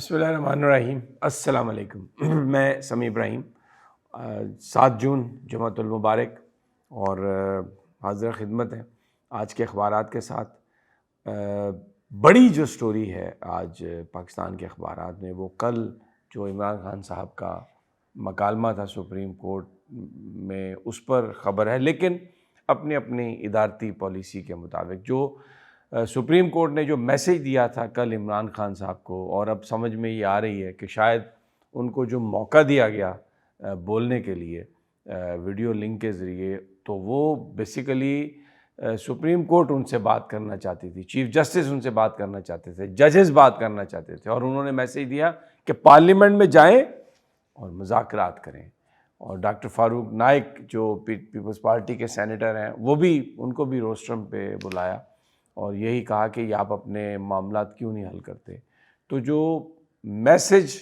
بسم اللہ الرحمن الرحیم۔ السلام علیکم۔ میں سمیع ابراہیم، 7 جون جمعۃ المبارک، اور حاضر خدمت ہے آج کے اخبارات کے ساتھ۔ بڑی جو سٹوری ہے آج پاکستان کے اخبارات میں، وہ کل جو عمران خان صاحب کا مکالمہ تھا سپریم کورٹ میں، اس پر خبر ہے، لیکن اپنی اپنی ادارتی پالیسی کے مطابق جو سپریم کورٹ نے جو میسیج دیا تھا کل عمران خان صاحب کو، اور اب سمجھ میں یہ آ رہی ہے کہ شاید ان کو جو موقع دیا گیا بولنے کے لیے ویڈیو لنک کے ذریعے، تو وہ بیسیکلی سپریم کورٹ ان سے بات کرنا چاہتی تھی، چیف جسٹس ان سے بات کرنا چاہتے تھے، ججز بات کرنا چاہتے تھے، اور انہوں نے میسیج دیا کہ پارلیمنٹ میں جائیں اور مذاکرات کریں۔ اور ڈاکٹر فاروق نائک جو پیپلز پارٹی کے سینیٹر ہیں، وہ بھی ان کو بھی روسٹرم پہ بلایا اور یہی کہا کہ یہ آپ اپنے معاملات کیوں نہیں حل کرتے۔ تو جو میسج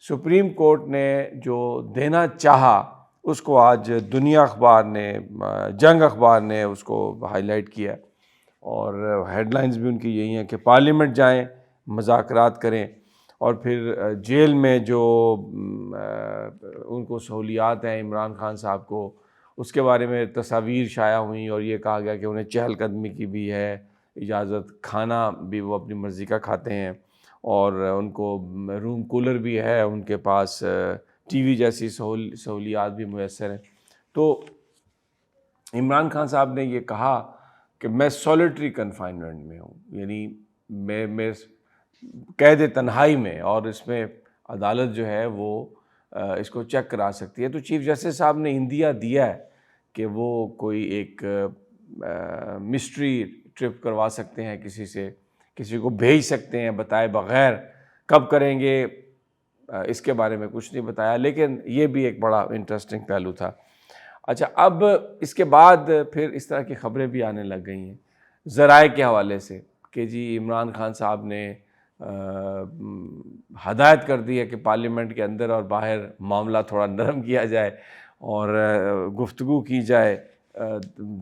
سپریم کورٹ نے جو دینا چاہا، اس کو آج دنیا اخبار نے، جنگ اخبار نے اس کو ہائی لائٹ کیا، اور ہیڈ لائنز بھی ان کی یہی ہیں کہ پارلیمنٹ جائیں، مذاکرات کریں، اور پھر جیل میں جو ان کو سہولیات ہیں عمران خان صاحب کو، اس کے بارے میں تصاویر شائع ہوئیں، اور یہ کہا گیا کہ انہیں چہل قدمی کی بھی ہے اجازت، کھانا بھی وہ اپنی مرضی کا کھاتے ہیں، اور ان کو روم کولر بھی ہے ان کے پاس، ٹی وی جیسی سہولیات بھی میسر ہیں۔ تو عمران خان صاحب نے یہ کہا کہ میں سولیٹری کنفائنمنٹ میں ہوں، یعنی میں قید تنہائی میں، اور اس میں عدالت جو ہے وہ اس کو چیک کرا سکتی ہے۔ تو چیف جسٹس صاحب نے اندیا دیا ہے کہ وہ کوئی ایک مسٹری ٹرپ کروا سکتے ہیں، کسی سے، کسی کو بھیج سکتے ہیں بتائے بغیر، کب کریں گے اس کے بارے میں کچھ نہیں بتایا، لیکن یہ بھی ایک بڑا انٹرسٹنگ پہلو تھا۔ اچھا، اب اس کے بعد پھر اس طرح کی خبریں بھی آنے لگ گئی ہیں ذرائع کے حوالے سے کہ جی عمران خان صاحب نے ہدایت کر دی ہے کہ پارلیمنٹ کے اندر اور باہر معاملہ تھوڑا نرم کیا جائے، اور گفتگو کی جائے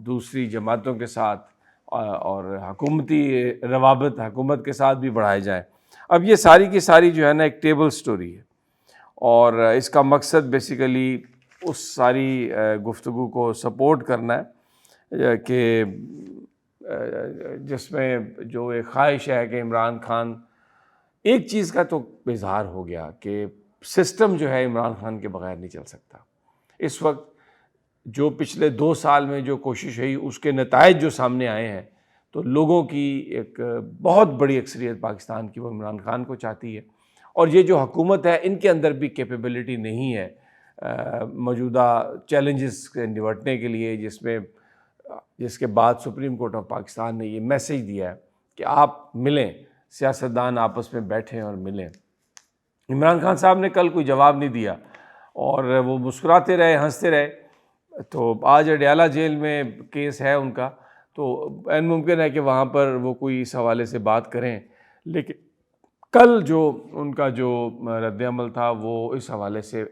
دوسری جماعتوں کے ساتھ، اور حکومتی روابط حکومت کے ساتھ بھی بڑھائے جائیں۔ اب یہ ساری کی ساری جو ہے نا ایک ٹیبل سٹوری ہے، اور اس کا مقصد بیسیکلی اس ساری گفتگو کو سپورٹ کرنا ہے کہ جس میں جو ایک خواہش ہے کہ عمران خان، ایک چیز کا تو اظہار ہو گیا کہ سسٹم جو ہے عمران خان کے بغیر نہیں چل سکتا۔ اس وقت جو پچھلے 2 سال میں جو کوشش ہوئی، اس کے نتائج جو سامنے آئے ہیں، تو لوگوں کی ایک بہت بڑی اکثریت پاکستان کی وہ عمران خان کو چاہتی ہے، اور یہ جو حکومت ہے ان کے اندر بھی کیپیبلٹی نہیں ہے موجودہ چیلنجز سے نمٹنے کے لیے، جس کے بعد سپریم کورٹ آف پاکستان نے یہ میسیج دیا ہے کہ آپ ملیں، سیاستدان آپس میں بیٹھیں اور ملیں۔ عمران خان صاحب نے کل کوئی جواب نہیں دیا، اور وہ مسکراتے رہے، ہنستے رہے۔ تو آج اڈیالہ جیل میں کیس ہے ان کا، تو عین ممکن ہے کہ وہاں پر وہ کوئی اس حوالے سے بات کریں، لیکن کل جو ان کا جو رد عمل تھا وہ اس حوالے سے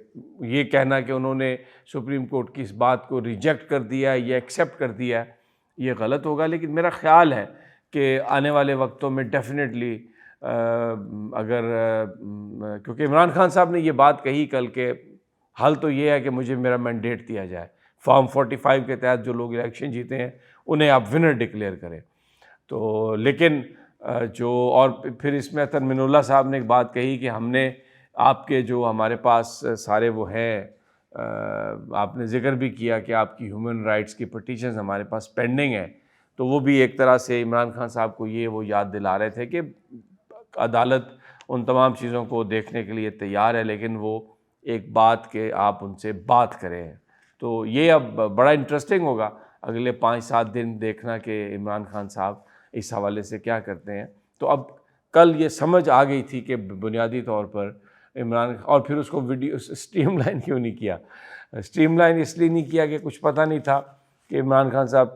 یہ کہنا کہ انہوں نے سپریم کورٹ کی اس بات کو ریجیکٹ کر دیا ہے یا ایکسیپٹ کر دیا ہے، یہ غلط ہوگا۔ لیکن میرا خیال ہے کہ آنے والے وقتوں میں ڈیفینیٹلی اگر کیونکہ عمران خان صاحب نے یہ بات کہی کل کہ حل تو یہ ہے کہ مجھے میرا مینڈیٹ دیا جائے، فارم 45 کے تحت جو لوگ الیکشن جیتے ہیں انہیں آپ ونر ڈکلیئر کریں۔ تو لیکن اور پھر اس میں عطر من اللہ صاحب نے ایک بات کہی کہ ہم نے آپ کے جو ہمارے پاس سارے وہ ہیں، آپ نے ذکر بھی کیا کہ آپ کی ہیومن رائٹس کی پٹیشنز ہمارے پاس پینڈنگ ہیں، تو وہ بھی ایک طرح سے عمران خان صاحب کو وہ یاد دلا رہے تھے کہ عدالت ان تمام چیزوں کو دیکھنے کے لیے تیار ہے، لیکن وہ ایک بات کہ آپ ان سے بات کریں۔ تو یہ اب بڑا انٹرسٹنگ ہوگا اگلے 5-7 دن دیکھنا کہ عمران خان صاحب اس حوالے سے کیا کرتے ہیں۔ تو اب کل یہ سمجھ آ گئی تھی کہ بنیادی طور پر اور پھر اس کو ویڈیو اسٹریم لائن کیوں نہیں کیا؟ اسٹریم لائن اس لیے نہیں کیا کہ کچھ پتہ نہیں تھا کہ عمران خان صاحب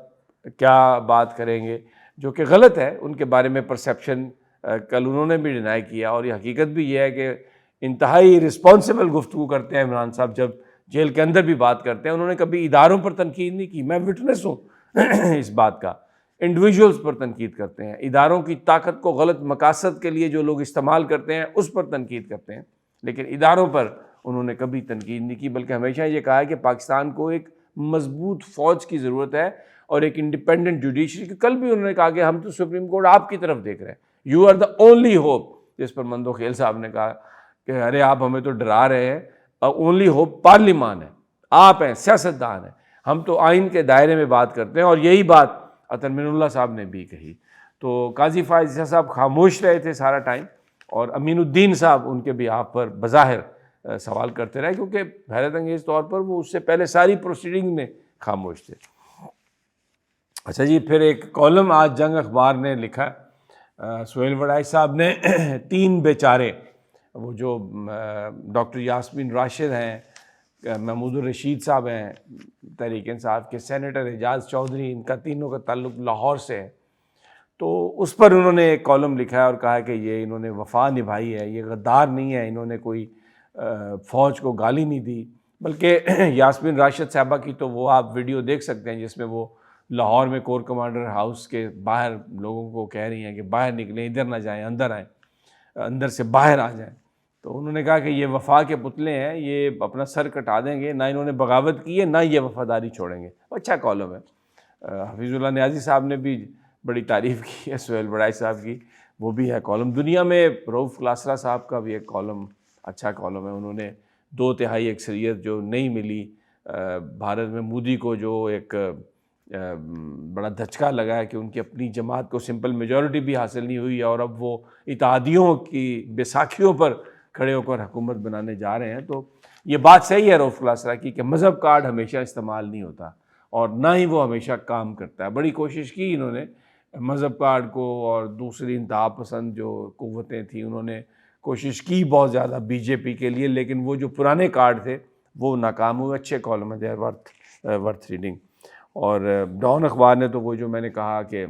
کیا بات کریں گے، جو کہ غلط ہے۔ ان کے بارے میں پرسیپشن کل انہوں نے بھی ڈینائی کیا، اور یہ حقیقت بھی یہ ہے کہ انتہائی رسپانسیبل گفتگو کرتے ہیں عمران صاحب، جب جیل کے اندر بھی بات کرتے ہیں۔ انہوں نے کبھی اداروں پر تنقید نہیں کی، میں وٹنس ہوں اس بات کا انڈیویجولز پر تنقید کرتے ہیں، اداروں کی طاقت کو غلط مقاصد کے لیے جو لوگ استعمال کرتے ہیں اس پر تنقید کرتے ہیں، لیکن اداروں پر انہوں نے کبھی تنقید نہیں کی، بلکہ ہمیشہ یہ کہا ہے کہ پاکستان کو ایک مضبوط فوج کی ضرورت ہے اور ایک انڈیپینڈنٹ جوڈیشری. کل بھی انہوں نے کہا کہ ہم تو سپریم کورٹ آپ کی طرف دیکھ رہے ہیں، you are the only hope. جس پر مندو خیل صاحب نے کہا کہ ارے آپ ہمیں تو ڈرا رہے ہیں، اونلی ہوپ پارلیمان ہے، آپ ہیں، سیاستدان ہیں، ہم تو آئین کے دائرے میں بات کرتے ہیں. اور یہی بات عطر من اللہ صاحب نے بھی کہی. تو قاضی فائز عیسیٰ صاحب خاموش رہے تھے سارا ٹائم، اور امین الدین صاحب ان کے بھی آپ پر بظاہر سوال کرتے رہے، کیونکہ حیرت انگیز طور پر وہ اس سے پہلے ساری پروسیڈنگ میں خاموش تھے. اچھا جی، پھر ایک کالم آج جنگ اخبار نے لکھا، سہیل وڑائی صاحب نے 3 بیچارے، وہ جو ڈاکٹر یاسمین راشد ہیں، محمود الرشید صاحب ہیں تحریک انصاف کے، سینیٹر اعجاز چودھری، ان کا تینوں کا تعلق لاہور سے ہے. تو اس پر انہوں نے ایک کالم لکھا ہے اور کہا کہ یہ انہوں نے وفا نبھائی ہے، یہ غدار نہیں ہے، انہوں نے کوئی فوج کو گالی نہیں دی. بلکہ یاسمین راشد صاحبہ کی تو وہ آپ ویڈیو دیکھ سکتے ہیں جس میں وہ لاہور میں کور کمانڈر ہاؤس کے باہر لوگوں کو کہہ رہی ہیں کہ باہر نکلیں، ادھر نہ جائیں، اندر آئیں، اندر سے باہر آ جائیں. تو انہوں نے کہا کہ یہ وفا کے پتلے ہیں، یہ اپنا سر کٹا دیں گے، نہ انہوں نے بغاوت کی ہے نہ یہ وفاداری چھوڑیں گے. اچھا کالم ہے. حفیظ اللہ نیازی صاحب نے بھی بڑی تعریف کی ہے سہیل وڑائی صاحب کی، وہ بھی ہے کالم. دنیا میں رؤف کلاسرا صاحب کا بھی ایک کالم اچھا کالم ہے. انہوں نے 2/3 اکثریت جو نہیں ملی بھارت میں، مودی کو جو ایک بڑا دھچکا لگا ہے کہ ان کی اپنی جماعت کو سمپل میجورٹی بھی حاصل نہیں ہوئی ہے اور اب وہ اتحادیوں کی بیساکھیوں پر کھڑے ہو کر حکومت بنانے جا رہے ہیں. تو یہ بات صحیح ہے رؤف کلاسرا کی کہ مذہب کارڈ ہمیشہ استعمال نہیں ہوتا اور نہ ہی وہ ہمیشہ کام کرتا ہے. بڑی کوشش کی انہوں نے مذہب کارڈ کو، اور دوسری انتہا پسند جو قوتیں تھیں انہوں نے کوشش کی بہت زیادہ بی جے پی کے لیے، لیکن وہ جو پرانے کارڈ تھے وہ ناکام ہوئے. اچھے کالم ہیں، دے آر ورتھ ریڈنگ. اور ڈان اخبار نے تو وہ جو میں نے کہا کہ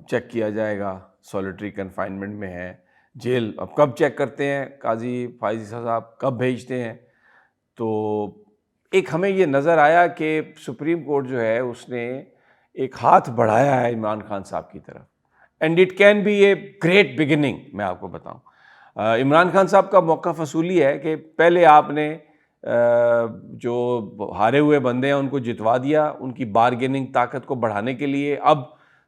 چیک کیا جائے گا، سولیٹری کنفائنمنٹ میں ہے، جیل اب کب چیک کرتے ہیں قاضی فائز عیسیٰ صاحب، کب بھیجتے ہیں. تو ایک ہمیں یہ نظر آیا کہ سپریم کورٹ جو ہے اس نے ایک ہاتھ بڑھایا ہے عمران خان صاحب کی طرف، and it can be a great beginning. میں آپ کو بتاؤں، عمران خان صاحب کا موقف اصولی ہے کہ پہلے آپ نے جو ہارے ہوئے بندے ہیں ان کو جتوا دیا، ان کی بارگیننگ طاقت کو بڑھانے کے لیے اب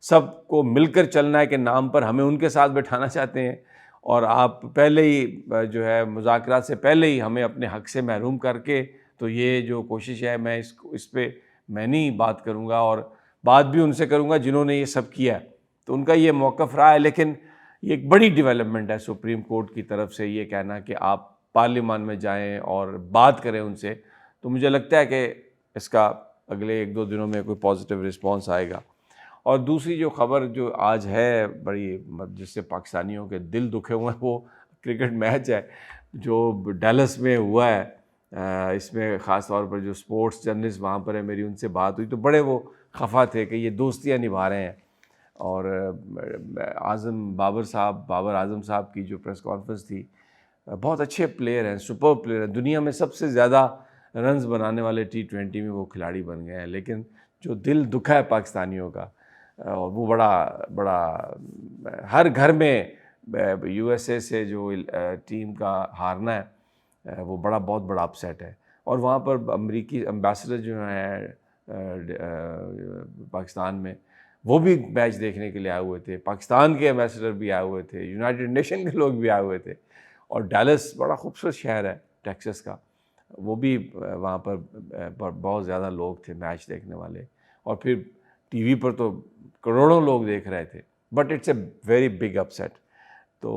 سب کو مل کر چلنا ہے کہ نام پر ہمیں ان کے ساتھ بٹھانا چاہتے ہیں، اور آپ پہلے ہی جو ہے مذاکرات سے پہلے ہی ہمیں اپنے حق سے محروم کر کے. تو یہ جو کوشش ہے میں اس پہ میں نہیں بات کروں گا، اور بات بھی ان سے کروں گا جنہوں نے یہ سب کیا ہے. تو ان کا یہ موقف رہا ہے، لیکن یہ ایک بڑی ڈیولپمنٹ ہے سپریم کورٹ کی طرف سے یہ کہنا کہ آپ پارلیمان میں جائیں اور بات کریں ان سے. تو مجھے لگتا ہے کہ اس کا اگلے 1-2 دنوں میں کوئی پازیٹیو رسپانس آئے گا. اور دوسری جو خبر جو آج ہے بڑی جس سے پاکستانیوں کے دل دکھے ہوئے ہیں، وہ کرکٹ میچ ہے جو ڈیلس میں ہوا ہے. اس میں خاص طور پر جو سپورٹس جرنلسٹ وہاں پر ہے، میری ان سے بات ہوئی تو بڑے وہ خفا تھے کہ یہ دوستیاں نبھا رہے ہیں. اور بابر اعظم صاحب کی جو پریس کانفرنس تھی، بہت اچھے پلیئر ہیں، سپر پلیئر ہیں، دنیا میں سب سے زیادہ رنز بنانے والے T20 میں وہ کھلاڑی بن گئے ہیں. لیکن جو دل دکھا ہے پاکستانیوں کا، اور وہ بڑا ہر گھر میں USA سے جو ٹیم کا ہارنا ہے وہ بہت بڑا اپسیٹ ہے. اور وہاں پر امریکی امبیسڈر جو ہیں پاکستان میں، وہ بھی میچ دیکھنے کے لیے آئے ہوئے تھے. پاکستان کے امبیسڈر بھی آئے ہوئے تھے، یونائٹڈ نیشن کے لوگ بھی آئے ہوئے تھے. اور ڈیلس بڑا خوبصورت شہر ہے ٹیکسس کا، وہ بھی وہاں پر بہت زیادہ لوگ تھے میچ دیکھنے والے. اور پھر ٹی وی پر تو کروڑوں لوگ دیکھ رہے تھے. But it's a very big upset. تو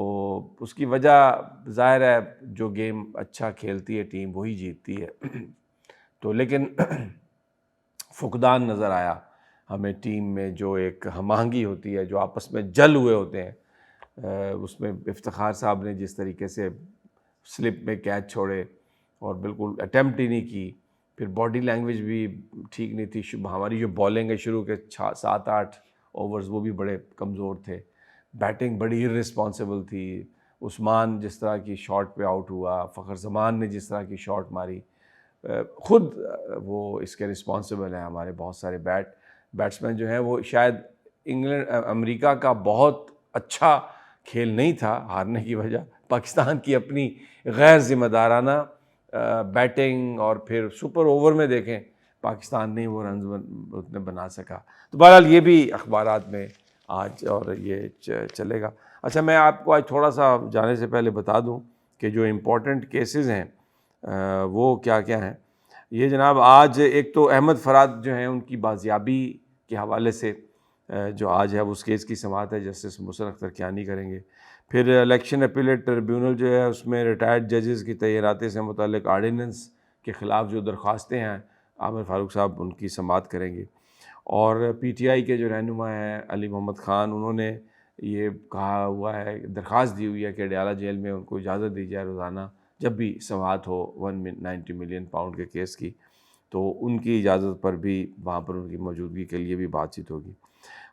اس کی وجہ ظاہر ہے جو گیم اچھا کھیلتی ہے ٹیم وہی جیتتی ہے. تو لیکن فقدان نظر آیا ہمیں ٹیم میں، جو ایک ہم آہنگی ہوتی ہے، جو آپس میں جل ہوئے ہوتے ہیں. اس میں افتخار صاحب نے جس طریقے سے سلپ میں کیچ چھوڑے اور بالکل اٹیمپٹ ہی نہیں کی. پھر باڈی لینگویج بھی ٹھیک نہیں تھی. ہماری جو بالنگ ہے شروع کے 7-8 اوورز وہ بھی بڑے کمزور تھے. بیٹنگ بڑی irresponsible تھی. عثمان جس طرح کی شاٹ پہ آؤٹ ہوا، فخر زمان نے جس طرح کی شاٹ ماری، خود وہ اس کے رسپانسبل ہیں ہمارے بہت سارے بیٹ. بیٹسمین جو ہیں وہ شاید انگلینڈ امریکہ کا بہت اچھا کھیل نہیں تھا ہارنے کی وجہ، پاکستان کی اپنی غیر ذمہ دارانہ بیٹنگ، اور پھر سپر اوور میں دیکھیں پاکستان نہیں وہ رنز اتنے بنا سکا. تو بہرحال یہ بھی اخبارات میں آج اور یہ چلے گا. اچھا میں آپ کو آج تھوڑا سا جانے سے پہلے بتا دوں کہ جو امپورٹنٹ کیسز ہیں وہ کیا کیا ہیں. یہ جناب آج ایک تو احمد فراد جو ہیں ان کی بازیابی کے حوالے سے جو آج ہے اس کیس کی سماعت ہے، جسٹس محسن اختر کیانی کریں گے. پھر الیکشن اپیلیٹ ٹریبیونل جو ہے اس میں ریٹائرڈ ججز کی تعیناتی سے متعلق آرڈیننس کے خلاف جو درخواستیں ہیں عامر فاروق صاحب ان کی سماعت کریں گے. اور پی ٹی آئی کے جو رہنما ہیں علی محمد خان، انہوں نے یہ کہا ہوا ہے، درخواست دی ہوئی ہے کہ اڈیالہ جیل میں ان کو اجازت دی جائے روزانہ جب بھی سماعت ہو 190 ملین پاؤنڈ کے کیس کی، تو ان کی اجازت پر بھی وہاں پر ان کی موجودگی کے لیے بھی بات چیت ہوگی.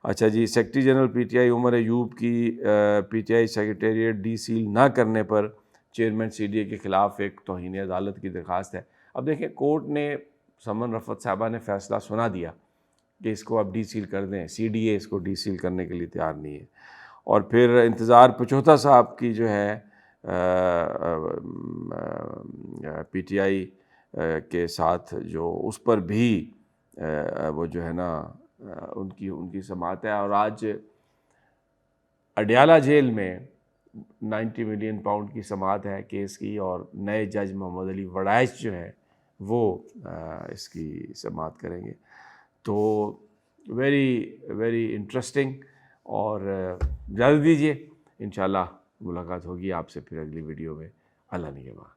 اچھا جی، secretary general P T I Umar Ayub کی P T I secretariat de seal نہ کرنے پر چیئرمین سی ڈی اے کے خلاف ایک توہین عدالت کی درخواست ہے. اب دیکھیں کورٹ نے، سمن رفعت صاحبہ نے فیصلہ سنا دیا کہ اس کو اب ڈی سیل کر دیں، سی ڈی اے اس کو ڈی سیل کرنے کے لیے تیار نہیں ہے. اور پھر انتظار پچوتھا صاحب کی جو ہے پی ٹی آئی کے ساتھ جو اس پر بھی وہ جو ہے نا ان کی سماعت ہے. اور آج اڈیالہ جیل میں 90 ملین پاؤنڈ کی سماعت ہے کیس کی، اور نئے جج محمد علی وڑائچ جو ہے وہ اس کی سماعت کریں گے. تو ویری انٹرسٹنگ. اور اجازت دیجیے، انشاءاللہ ملاقات ہوگی آپ سے پھر اگلی ویڈیو میں. اللہ نگہبان.